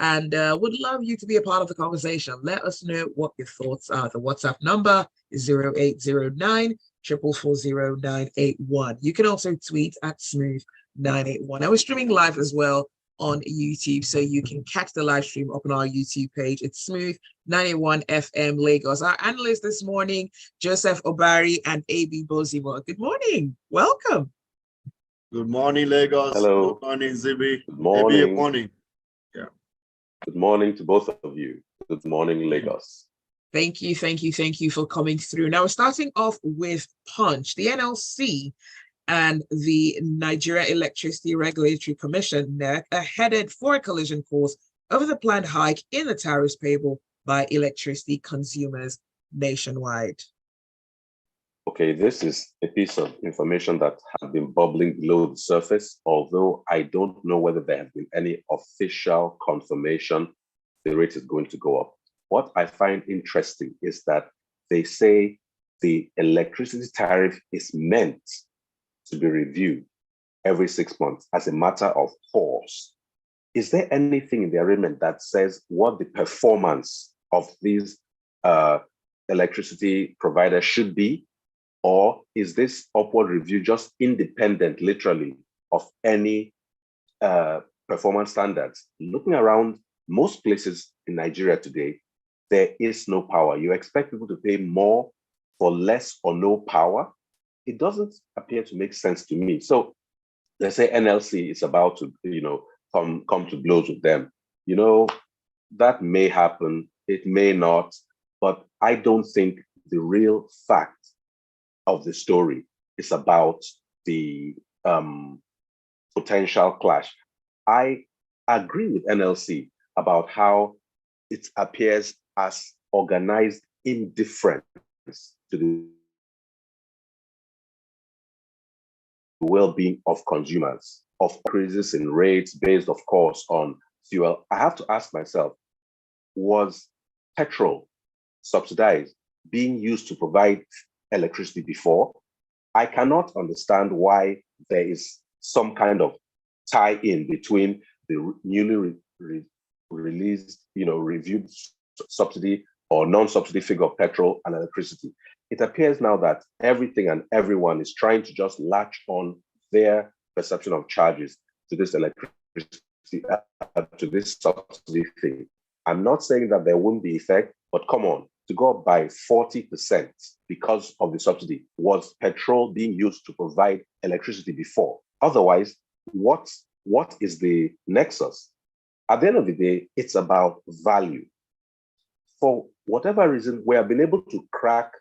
and would love you to be a part of the conversation. Let us know what your thoughts are. The WhatsApp number is 0809 444 0981. You can also tweet at Smooth981. I was streaming live as well on YouTube, so you can catch the live stream up on our YouTube page. It's Smooth 981 FM Lagos. Our analysts this morning, Joseph Obari and AB Bozimo. Good morning. Welcome. Good morning, Lagos. Hello. Good morning, Zibby. Good morning. Good morning. Yeah. Good morning to both of you. Good morning, Lagos. Thank you for coming through. Now we're starting off with Punch. The NLC and the Nigeria Electricity Regulatory Commission, NERC, are headed for a collision course over the planned hike in the tariffs payable by electricity consumers nationwide. Okay, this is a piece of information that has been bubbling below the surface, although I don't know whether there has been any official confirmation the rate is going to go up. What I find interesting is that they say the electricity tariff is meant to be reviewed every 6 months as a matter of course. Is there anything in the agreement that says what the performance of these electricity providers should be? Or is this upward review just independent, literally, of any performance standards? Looking around most places in Nigeria today, there is no power. You expect people to pay more for less or no power? It doesn't appear to make sense to me. So let's say NLC is about to, come to blows with them. That may happen. It may not. But I don't think the real fact of the story is about the potential clash. I agree with NLC about how it appears as organized indifference to the well-being of consumers, of increases in rates based, of course, on fuel. I have to ask myself, was petrol subsidized being used to provide electricity before? I cannot understand why there is some kind of tie-in between the newly released, reviewed subsidy or non-subsidy figure of petrol and electricity. It appears now that everything and everyone is trying to just latch on their perception of charges to this electricity, to this subsidy thing. I'm not saying that there wouldn't be effect, but come on, to go up by 40% because of the subsidy. Was petrol being used to provide electricity before? Otherwise, what is the nexus? At the end of the day, it's about value. For whatever reason, we have been able to crack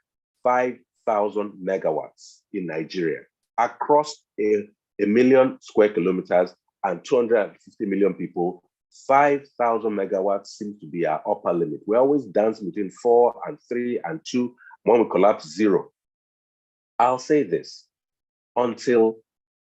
5,000 megawatts in Nigeria across a million square kilometers and 250 million people. 5,000 megawatts seems to be our upper limit. We always dance between 4 and 3 and 2. When we collapse, 0. I'll say this, until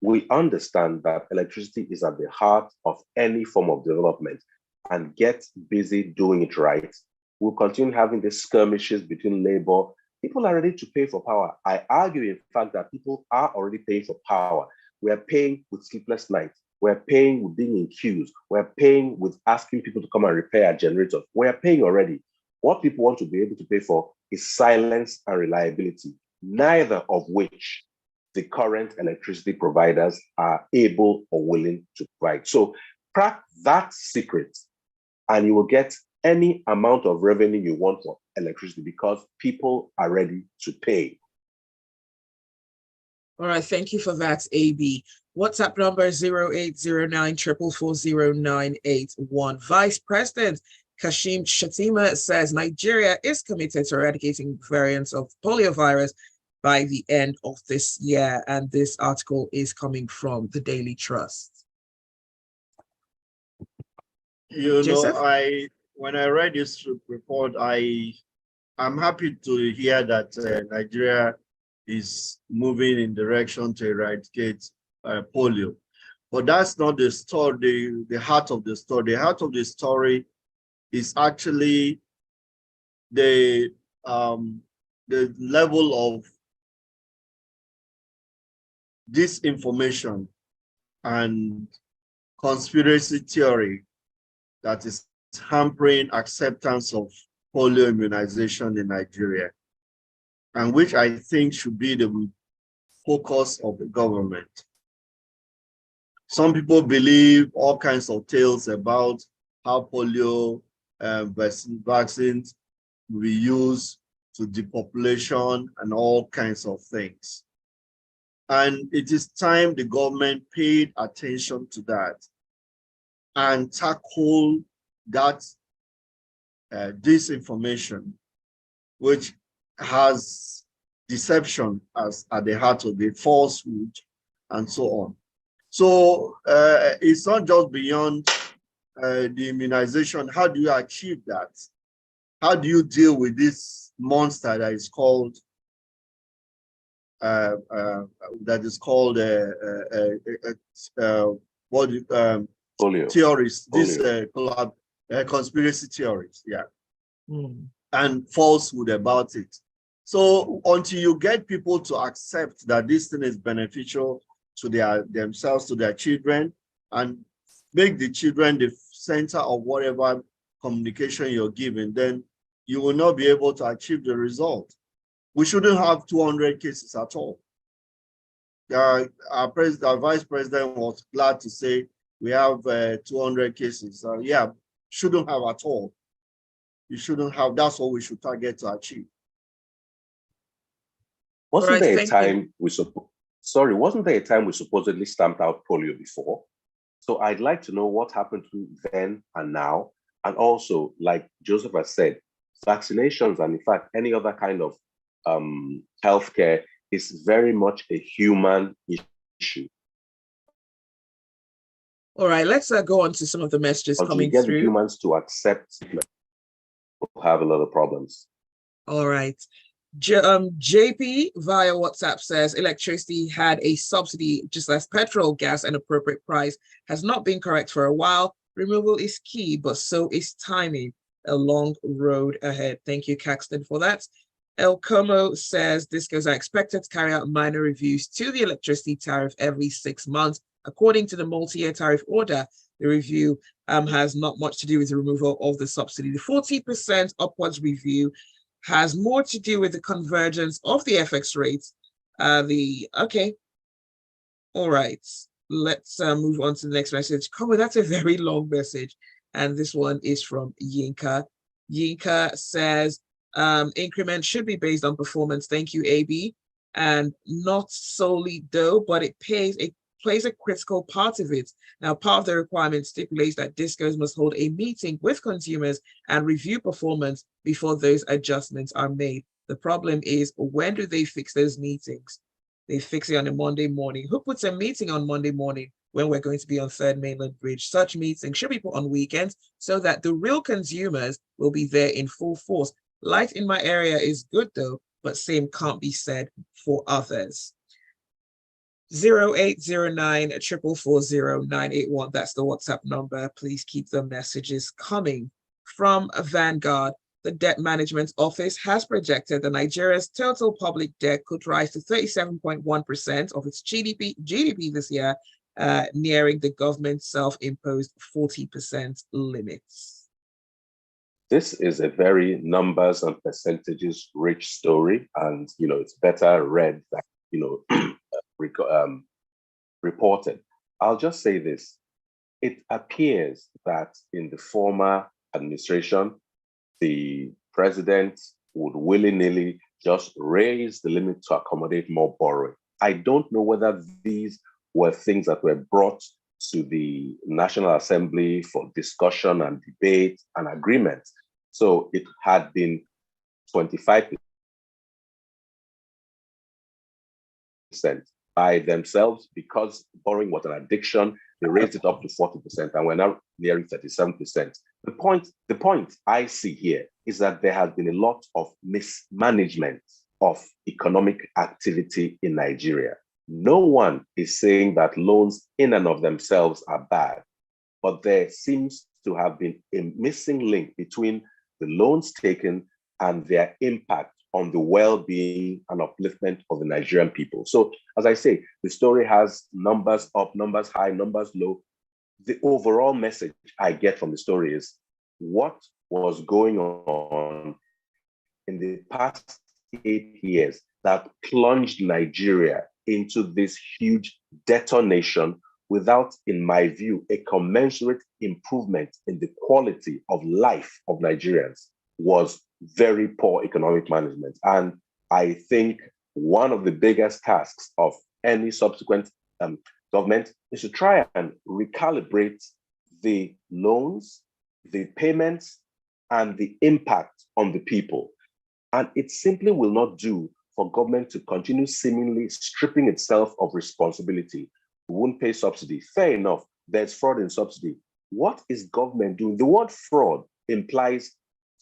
we understand that electricity is at the heart of any form of development and get busy doing it right, we'll continue having these skirmishes between labor. People are ready to pay for power. I argue, in fact, that people are already paying for power. We are paying with sleepless nights. We're paying with being in queues. We're paying with asking people to come and repair a generator. We're paying already. What people want to be able to pay for is silence and reliability, neither of which the current electricity providers are able or willing to provide. So crack that secret and you will get any amount of revenue you want for electricity because people are ready to pay. All right, thank you for that, AB. WhatsApp number 0809 444 0981. Vice President Kashim Shatima says Nigeria is committed to eradicating variants of poliovirus by the end of this year. And this article is coming from the Daily Trust. Joseph? When I read this report, I'm happy to hear that Nigeria is moving in direction to eradicate polio. But that's not the story, the heart of the story. The heart of the story is actually the level of disinformation and conspiracy theory that is hampering acceptance of polio immunization in Nigeria, and which I think should be the focus of the government. Some people believe all kinds of tales about how polio vaccines will be used to depopulation and all kinds of things. And it is time the government paid attention to that and tackle that disinformation, which has deception as at the heart of the falsehood and so on. So it's not just beyond the immunization. How do you achieve that? How do you deal with this monster that is called polio. Theories? Polio. This conspiracy theories, yeah, and falsehood about it. So until you get people to accept that this thing is beneficial to themselves, to their children, and make the children the center of whatever communication you're giving, then you will not be able to achieve the result. We shouldn't have 200 cases at all. Our vice president was glad to say we have 200 cases. Yeah, shouldn't have at all. You shouldn't have. That's what we should target to achieve. Wasn't there a time we supposedly stamped out polio before? So I'd like to know what happened then and now. And also, like Joseph has said, vaccinations and in fact, any other kind of healthcare is very much a human issue. All right, let's go on to some of the messages coming through. The humans to accept, we'll have a lot of problems. All right. JP via WhatsApp says electricity had a subsidy just as petrol, gas, and appropriate price has not been correct for a while. Removal is key, but so is timing. A long road ahead. Thank you, Caxton, for that. El Como says Discos are expected to carry out minor reviews to the electricity tariff every 6 months. According to the multi-year tariff order, the review has not much to do with the removal of the subsidy. The 40% upwards review has more to do with the convergence of the FX rates. Okay. All right. Let's move on to the next message. Come on, that's a very long message. And this one is from Yinka. Yinka says, increment should be based on performance. Thank you, AB. And not solely though, but it plays a critical part of it. Now, part of the requirement stipulates that discos must hold a meeting with consumers and review performance before those adjustments are made. The problem is, when do they fix those meetings? They fix it on a Monday morning. Who puts a meeting on Monday morning when we're going to be on Third Mainland Bridge? Such meetings should be put on weekends so that the real consumers will be there in full force. Light in my area is good though, but same can't be said for others. 0809 444 981. That's the WhatsApp number. Please keep the messages coming. From Vanguard, the Debt Management Office has projected that Nigeria's total public debt could rise to 37.1% of its GDP this year, nearing the government's self-imposed 40% limits. This is a very numbers and percentages rich story, and it's better read than reported. I'll just say this. It appears that in the former administration, the president would willy-nilly just raise the limit to accommodate more borrowing. I don't know whether these were things that were brought to the National Assembly for discussion and debate and agreement. So it had been 25% by themselves. Because borrowing was an addiction, they raised it up to 40%, and we're now nearing 37%. The point I see here is that there has been a lot of mismanagement of economic activity in Nigeria. No one is saying that loans in and of themselves are bad, but there seems to have been a missing link between the loans taken and their impact on the well-being and upliftment of the Nigerian people. So, as I say, the story has numbers up, numbers high, numbers low. The overall message I get from the story is what was going on in the past 8 years that plunged Nigeria into this huge detonation without, in my view, a commensurate improvement in the quality of life of Nigerians was very poor economic management. And I think one of the biggest tasks of any subsequent government is to try and recalibrate the loans, the payments, and the impact on the people. And it simply will not do for government to continue seemingly stripping itself of responsibility. We won't pay subsidy. Fair enough, there's fraud in subsidy. What is government doing? The word fraud implies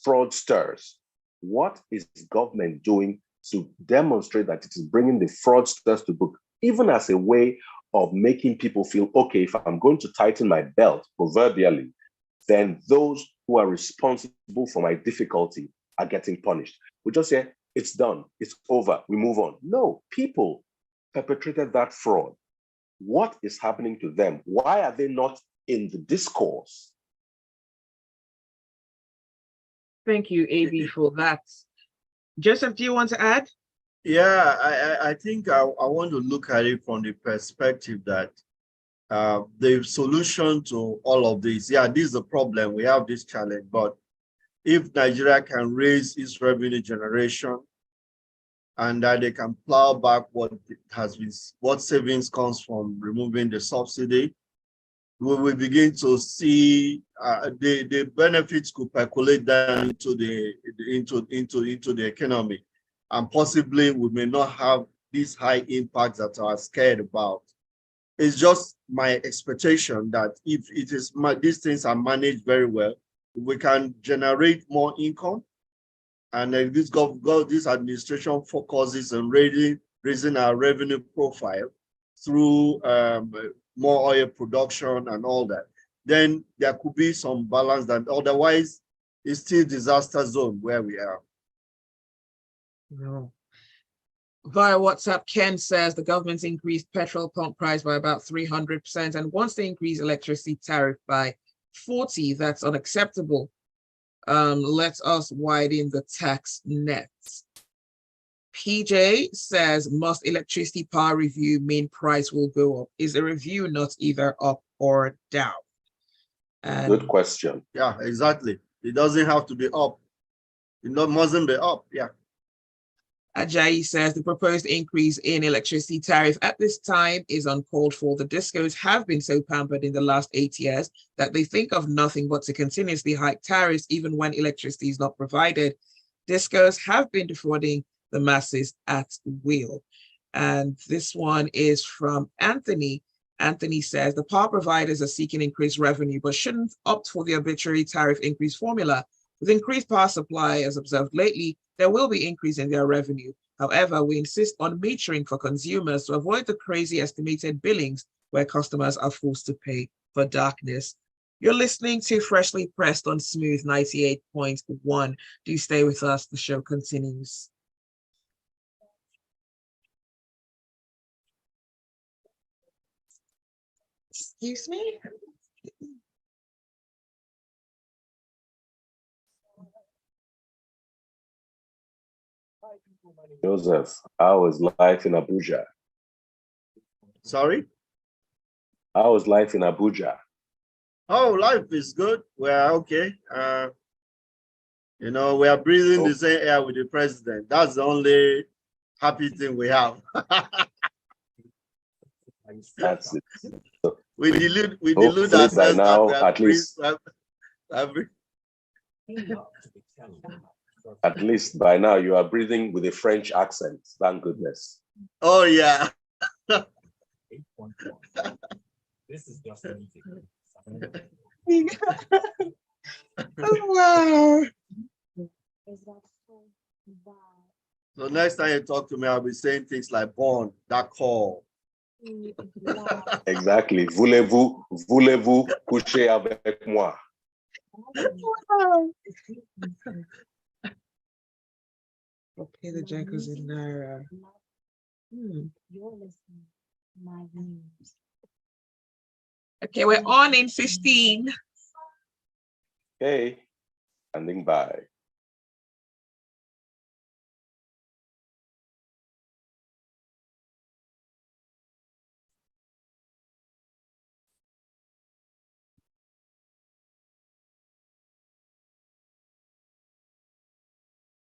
fraudsters. What is government doing to demonstrate that it is bringing the fraudsters to book, even as a way of making people feel, okay, if I'm going to tighten my belt, proverbially, then those who are responsible for my difficulty are getting punished. We just say, it's done, it's over, we move on. No, people perpetrated that fraud. What is happening to them? Why are they not in the discourse? Thank you, AB, for that. Joseph, do you want to add? Yeah, I think I want to look at it from the perspective that the solution to all of this, yeah, this is the problem, we have this challenge, but if Nigeria can raise its revenue generation and that they can plow back what savings comes from removing the subsidy, we will begin to see the benefits could percolate down into the economy, and possibly we may not have these high impacts that are scared about. It's just my expectation that if these things are managed very well, we can generate more income, and then this administration focuses on raising our revenue profile through more oil production and all that, then there could be some balance. That otherwise it's still disaster zone where we are. No. Via WhatsApp, Ken says the government's increased petrol pump price by about 300%, and wants to increase electricity tariff by 40%. That's unacceptable. Let us widen the tax nets. PJ says, must electricity power review mean price will go up? Is a review not either up or down? And good question. Yeah, exactly. It doesn't have to be up. It mustn't be up. Yeah. Ajayi says the proposed increase in electricity tariff at this time is uncalled for. The discos have been so pampered in the last 8 years that they think of nothing but to continuously hike tariffs even when electricity is not provided. Discos have been defrauding the masses at will. And this one is from Anthony. Anthony says the power providers are seeking increased revenue, but shouldn't opt for the arbitrary tariff increase formula. With increased power supply, as observed lately, there will be increase in their revenue. However, we insist on metering for consumers to avoid the crazy estimated billings where customers are forced to pay for darkness. You're listening to Freshly Pressed on Smooth 98.1. Do stay with us. The show continues. Excuse me? Joseph, how is life in Abuja? Sorry? How is life in Abuja? Oh, life is good. We're okay. You know, we are breathing the same air with the president. That's the only happy thing we have. That's it. We delude ourselves by now, at least by now you are breathing with a French accent. Thank goodness. Oh yeah. This is just a Oh, wow. So next time you talk to me, I'll be saying things like "born, that call." Exactly. Voulez-vous coucher avec moi? Okay, the Jackals in Naira. Okay, we're on in 15. Hey. Standing by.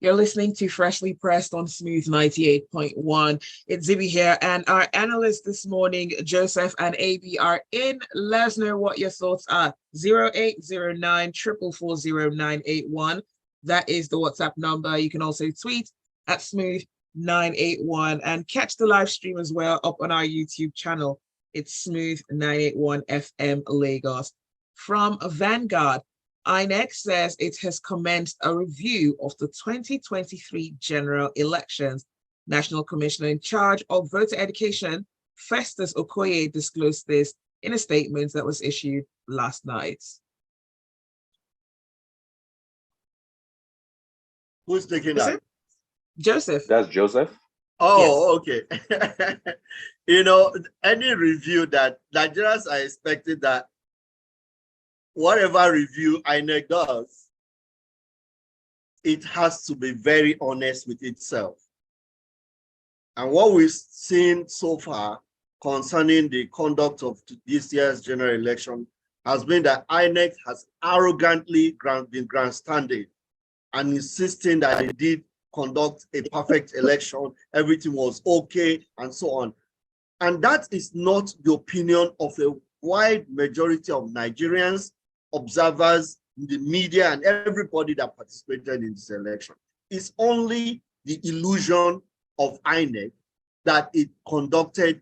You're listening to Freshly Pressed on Smooth 98.1. It's Zibby here, and our analysts this morning, Joseph and AB, are in. Let us know what your thoughts are. 0809 444 981. That is the WhatsApp number. You can also tweet at Smooth981 and catch the live stream as well up on our YouTube channel. It's Smooth981 FM Lagos. From Vanguard, INEC says it has commenced a review of the 2023 general elections. National Commissioner in charge of voter education, Festus Okoye, disclosed this in a statement that was issued last night. Who's taking that? Joseph. That's Joseph. Oh, yes. Okay. You know, any review that Nigerians are expecting that whatever review INEC does, it has to be very honest with itself. And what we've seen so far concerning the conduct of this year's general election has been that INEC has arrogantly been grandstanding and insisting that they did conduct a perfect election, everything was okay, and so on. And that is not the opinion of a wide majority of Nigerians, observers, the media, and everybody that participated in this election. It's only the illusion of INEC that it conducted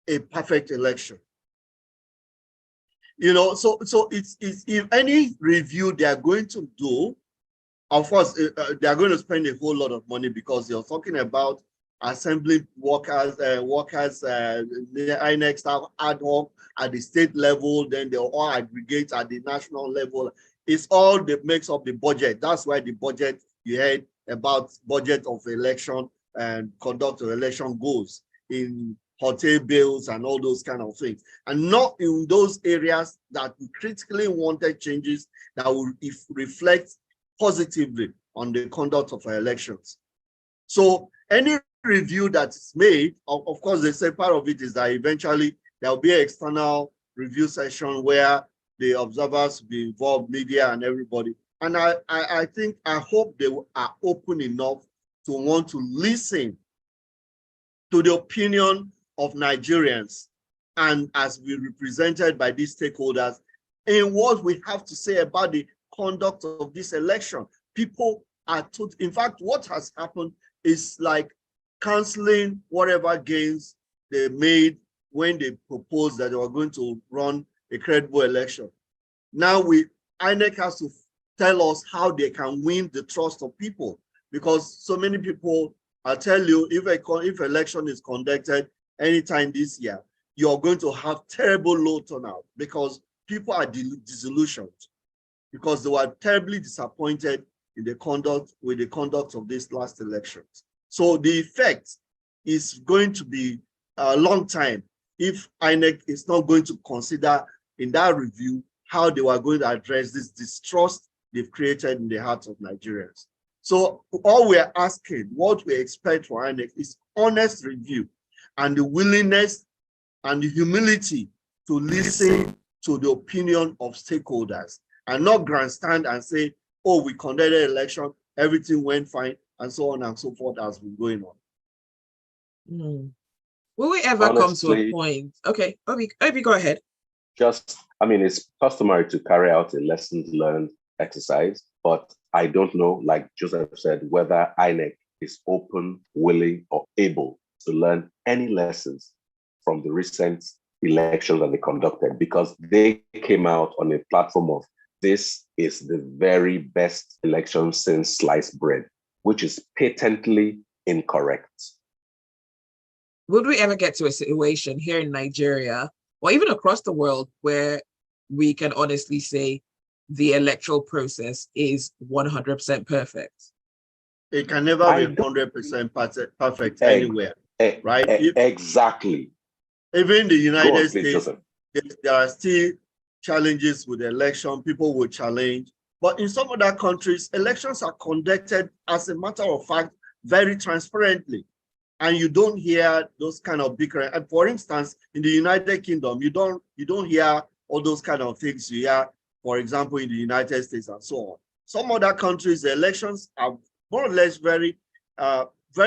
a perfect election. You know, so it's if any review they are going to do, of course, they are going to spend a whole lot of money because they're talking about assembly workers, the INEC staff ad hoc at the state level, then they all aggregate at the national level. It's all that makes up the budget. That's why the budget, you heard about budget of election and conduct of election goes in hotel bills and all those kind of things, and not in those areas that we critically wanted changes that will reflect positively on the conduct of our elections. So any review that's made, of course, they say part of it is that eventually there will be an external review session where the observers will be involved, media and everybody. And I think, I hope they are open enough to want to listen to the opinion of Nigerians and as we represented by these stakeholders in what we have to say about the conduct of this election. People are in fact, what has happened is like canceling whatever gains they made when they proposed that they were going to run a credible election. Now INEC has to tell us how they can win the trust of people, because so many people, I tell you, if election is conducted anytime this year, you're going to have terrible low turnout because people are disillusioned, because they were terribly disappointed in the conduct of this last elections. So the effect is going to be a long time if INEC is not going to consider in that review how they were going to address this distrust they've created in the hearts of Nigerians. So all we're asking, what we expect for INEC is honest review and the willingness and the humility to listen to the opinion of stakeholders and not grandstand and say, oh, we conducted an election, everything went fine, and so on and so forth has been going on. Will we ever come to a point? Okay, Obi, go ahead. It's customary to carry out a lessons learned exercise, but I don't know, like Joseph said, whether INEC is open, willing, or able to learn any lessons from the recent elections that they conducted, because they came out on a platform of this is the very best election since sliced bread, which is patently incorrect. Would we ever get to a situation here in Nigeria, or even across the world, where we can honestly say the electoral process is 100% perfect? It can never be 100% perfect anywhere, right? Exactly. Even in the United States, there are still challenges with the election. People will challenge, But in some other countries, elections are conducted, as a matter of fact, very transparently. And you don't hear those kind of bickering. And for instance, in the United Kingdom, you don't hear all those kind of things you hear, for example, in the United States and so on. Some other countries, the elections are more or less very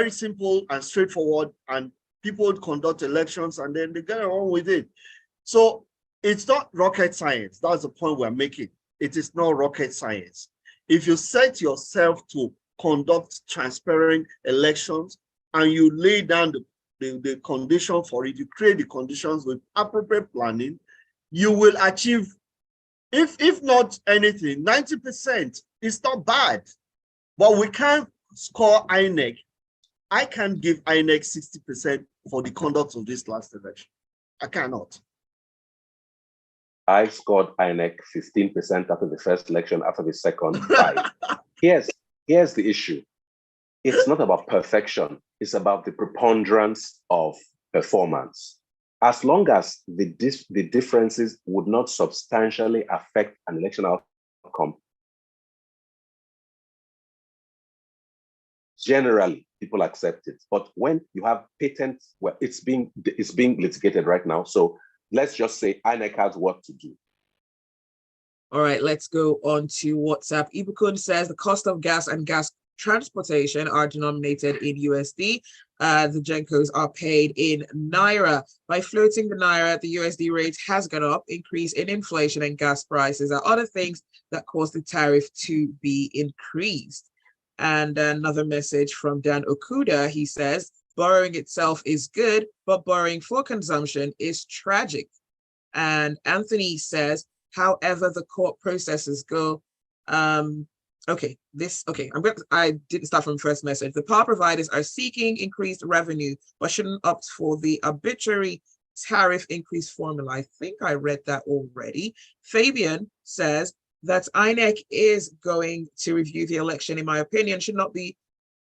simple and straightforward, and people conduct elections and then they get on with it. So it's not rocket science. That's the point we're making. It is not rocket science. If you set yourself to conduct transparent elections and you lay down the condition for it, you create the conditions with appropriate planning, you will achieve, if not anything, 90%. It's not bad. But we can't score INEC. I can't give INEC 60% for the conduct of this last election. I cannot. I scored INEC 15% after the first election, after the second, 5%. Here's the issue. It's not about perfection. It's about the preponderance of performance. As long as the differences would not substantially affect an election outcome, generally people accept it. But when you have patent, well, it's being litigated right now. So let's just say INEC has work to do. All right, let's go on to WhatsApp. Ibukun says the cost of gas and gas transportation are denominated in USD. The Gencos are paid in Naira. By floating the Naira, the USD rate has gone up. Increase in inflation and gas prices are other things that cause the tariff to be increased. And another message from Dan Okuda, he says, borrowing itself is good, but borrowing for consumption is tragic. And Anthony says, however the court processes go, I didn't start from first message. The power providers are seeking increased revenue, but shouldn't opt for the arbitrary tariff increase formula. I think I read that already. Fabian says that INEC is going to review the election, in my opinion, should not be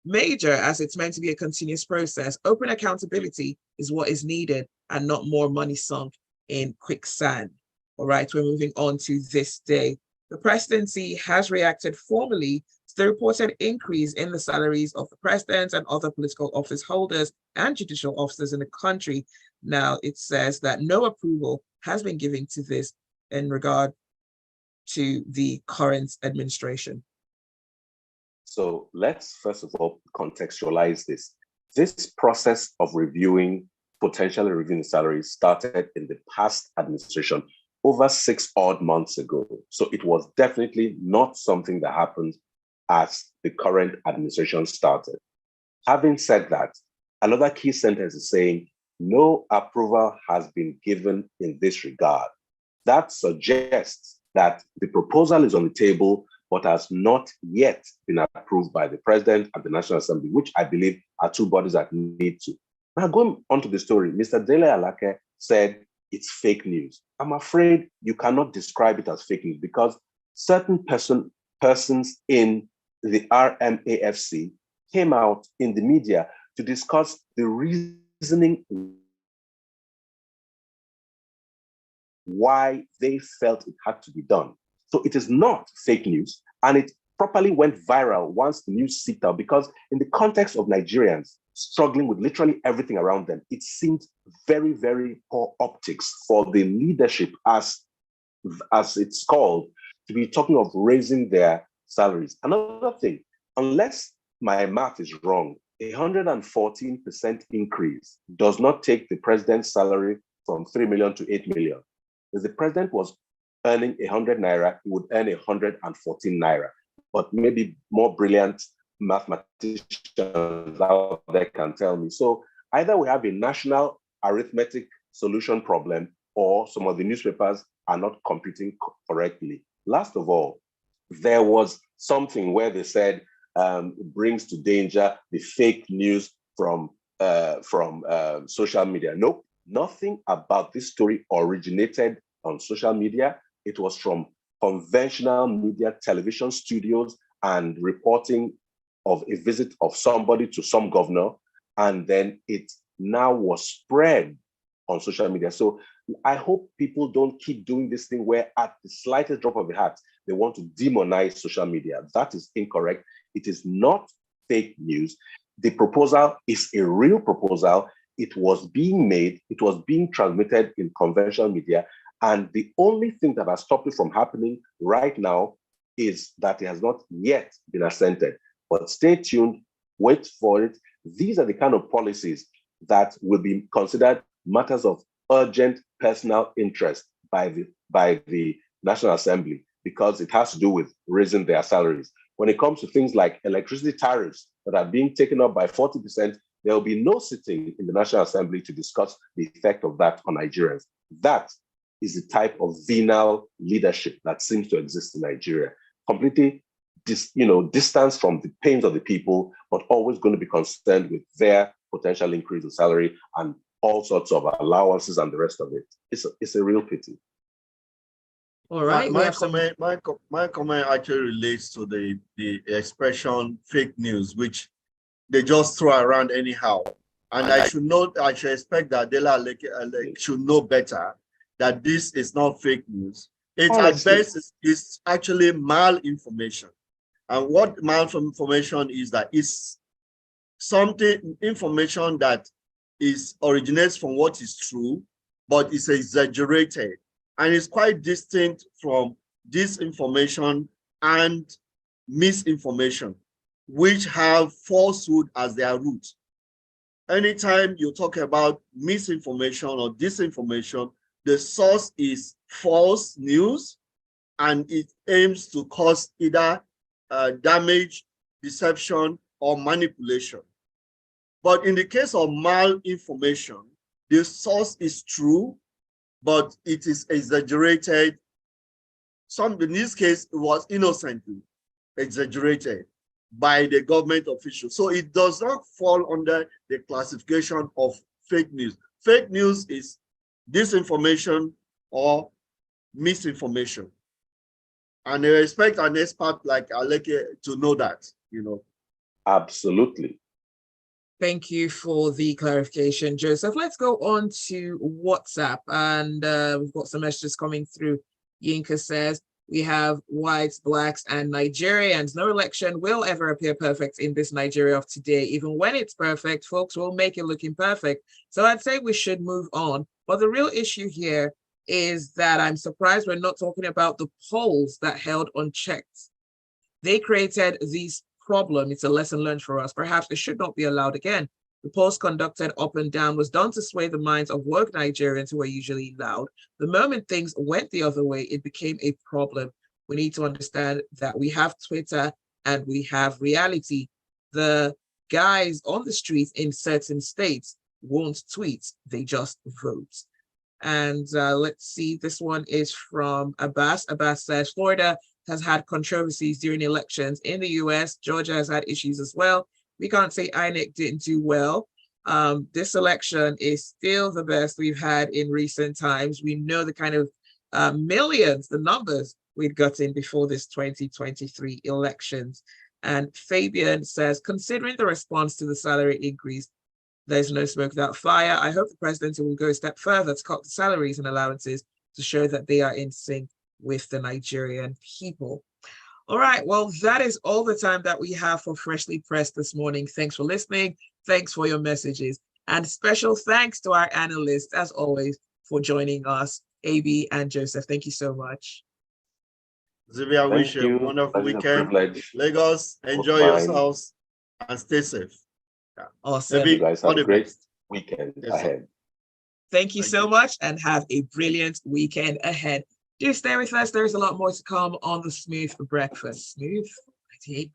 major, as it's meant to be a continuous process. Open accountability is what is needed and not more money sunk in quicksand. All right, we're moving on to this day. The presidency has reacted formally to the reported increase in the salaries of the president and other political office holders and judicial officers in the country. Now, it says that no approval has been given to this in regard to the current administration. So let's first of all contextualize this. This process of potentially reviewing salaries started in the past administration over 6 odd months ago. So it was definitely not something that happened as the current administration started. Having said that, another key sentence is saying no approval has been given in this regard. That suggests that the proposal is on the table, but has not yet been approved by the President and the National Assembly, which I believe are two bodies that need to. Now, going on to the story, Mr. Dele Alake said it's fake news. I'm afraid you cannot describe it as fake news because certain persons in the RMAFC came out in the media to discuss the reasoning why they felt it had to be done. So it is not fake news, and it properly went viral once the news seeped out, because in the context of Nigerians struggling with literally everything around them, it seemed very, very poor optics for the leadership, as it's called, to be talking of raising their salaries. Another thing, unless my math is wrong, 114% increase does not take the president's salary from 3 million to 8 million. If the president was earning 100 naira, he would earn 114 naira. But maybe more brilliant mathematicians out there can tell me. So either we have a national arithmetic solution problem, or some of the newspapers are not computing correctly. Last of all, there was something where they said it brings to danger the fake news from social media. Nope, nothing about this story originated on social media. It was from conventional media, television studios, and reporting of a visit of somebody to some governor, and then it now was spread on social media. So I hope people don't keep doing this thing where at the slightest drop of a hat, they want to demonize social media. That is incorrect. It is not fake news. The proposal is a real proposal. It was being made, it was being transmitted in conventional media. And the only thing that has stopped it from happening right now is that it has not yet been assented. But stay tuned, wait for it. These are the kind of policies that will be considered matters of urgent personal interest by the National Assembly, because it has to do with raising their salaries. When it comes to things like electricity tariffs that are being taken up by 40%, there will be no sitting in the National Assembly to discuss the effect of that on Nigerians. That is the type of venal leadership that seems to exist in Nigeria. Completely distanced from the pains of the people, but always going to be concerned with their potential increase in salary and all sorts of allowances and the rest of it. It's a real pity. All right. My comment actually relates to the expression fake news, which they just throw around anyhow. And I should expect that Dela should know better that this is not fake news. It at best is actually malinformation. And what malinformation is, that is information that originates from what is true, but is exaggerated. And it's quite distinct from disinformation and misinformation, which have falsehood as their root. Anytime you talk about misinformation or disinformation, the source is false news, and it aims to cause either damage, deception, or manipulation. But in the case of malinformation, the source is true, but it is exaggerated. In this case, it was innocently exaggerated by the government official. So it does not fall under the classification of fake news. Fake news is disinformation or misinformation. And I expect an expert like Aleke to know that, Absolutely. Thank you for the clarification, Joseph. Let's go on to WhatsApp. And we've got some messages coming through. Yinka says, we have whites, blacks, and Nigerians. No election will ever appear perfect in this Nigeria of today. Even when it's perfect, folks will make it look imperfect. So I'd say we should move on. But the real issue here is that I'm surprised we're not talking about the polls that held unchecked. They created these problems. It's a lesson learned for us. Perhaps it should not be allowed again. The polls conducted up and down was done to sway the minds of woke Nigerians who are usually loud. The moment things went the other way, it became a problem. We need to understand that we have Twitter and we have reality. The guys on the streets in certain states won't tweet, they just vote. And let's see, this one is from Abbas. Abbas says, Florida has had controversies during elections. In the US, Georgia has had issues as well. We can't say INEC didn't do well. This election is still the best we've had in recent times. We know the kind of millions, the numbers we'd gotten before this 2023 elections. And Fabian says, considering the response to the salary increase, there's no smoke without fire. I hope the president will go a step further to cut the salaries and allowances to show that they are in sync with the Nigerian people. All right, well, that is all the time that we have for Freshly Pressed this morning. Thanks for listening. Thanks for your messages. And special thanks to our analysts, as always, for joining us, AB and Joseph. Thank you so much. Zibby, I wish you a wonderful weekend. Lagos, enjoy yourselves and stay safe. Yeah. Awesome. You guys have a great weekend ahead. Thank you so much and have a brilliant weekend ahead. Do stay with us. There's a lot more to come on the Smooth Breakfast. Smooth 98.